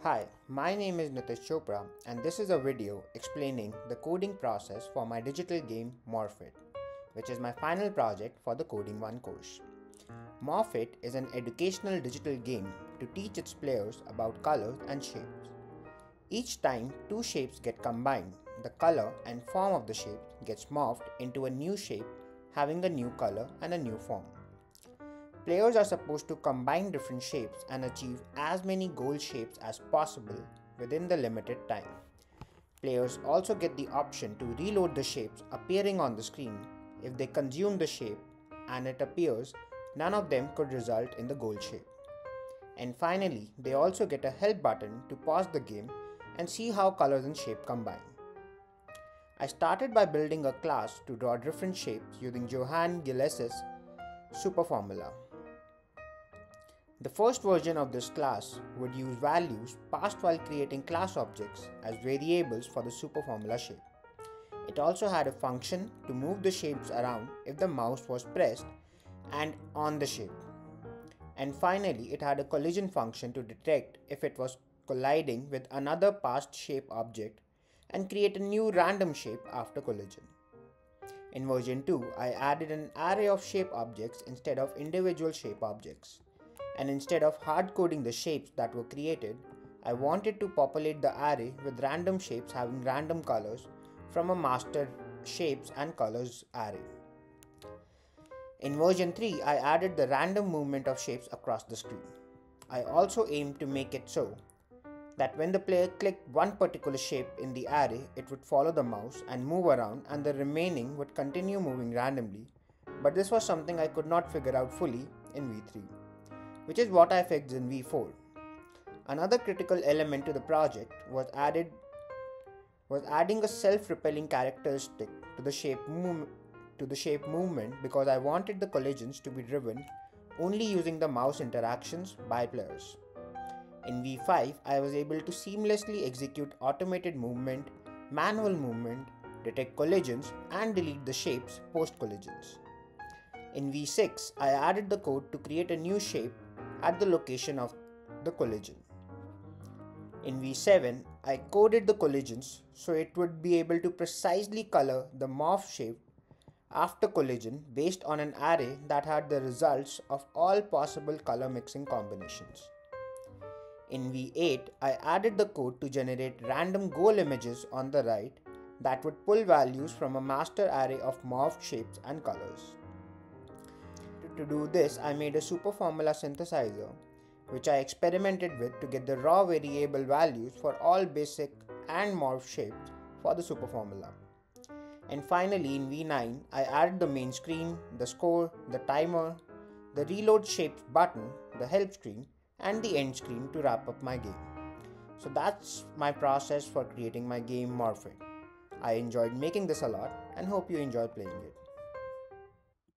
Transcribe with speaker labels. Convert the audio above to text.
Speaker 1: Hi, my name is Nitish Chopra and this is a video explaining the coding process for my digital game Morph It, which is my final project for the Coding 1 course. Morph It is an educational digital game to teach its players about colors and shapes. Each time two shapes get combined, the color and form of the shape gets morphed into a new shape having a new color and a new form. Players are supposed to combine different shapes and achieve as many goal shapes as possible within the limited time. Players also get the option to reload the shapes appearing on the screen. If they consume the shape and it appears, none of them could result in the goal shape. And finally, they also get a help button to pause the game and see how colors and shape combine. I started by building a class to draw different shapes using Johann Gilles' super formula. The first version of this class would use values passed while creating class objects as variables for the super formula shape. It also had a function to move the shapes around if the mouse was pressed and on the shape. And finally, it had a collision function to detect if it was colliding with another passed shape object and create a new random shape after collision. In version 2, I added an array of shape objects instead of individual shape objects. And instead of hard coding the shapes that were created, I wanted to populate the array with random shapes having random colors from a master shapes and colors array. In version 3, I added the random movement of shapes across the screen. I also aimed to make it so that when the player clicked one particular shape in the array, it would follow the mouse and move around and the remaining would continue moving randomly, but this was something I could not figure out fully in V3. Which is what I fixed in V4. Another critical element to the project was adding a self-repelling characteristic to the shape movement because I wanted the collisions to be driven only using the mouse interactions by players. In V5, I was able to seamlessly execute automated movement, manual movement, detect collisions, and delete the shapes post-collisions. In V6, I added the code to create a new shape at the location of the collision. In V7, I coded the collisions so it would be able to precisely color the morph shape after collision based on an array that had the results of all possible color mixing combinations. In V8, I added the code to generate random goal images on the right that would pull values from a master array of morphed shapes and colors. To do this, I made a super formula synthesizer, which I experimented with to get the raw variable values for all basic and morph shapes for the super formula. And finally, in V9, I added the main screen, the score, the timer, the reload shapes button, the help screen, and the end screen to wrap up my game. So that's my process for creating my game Morph It. I enjoyed making this a lot and hope you enjoy playing it.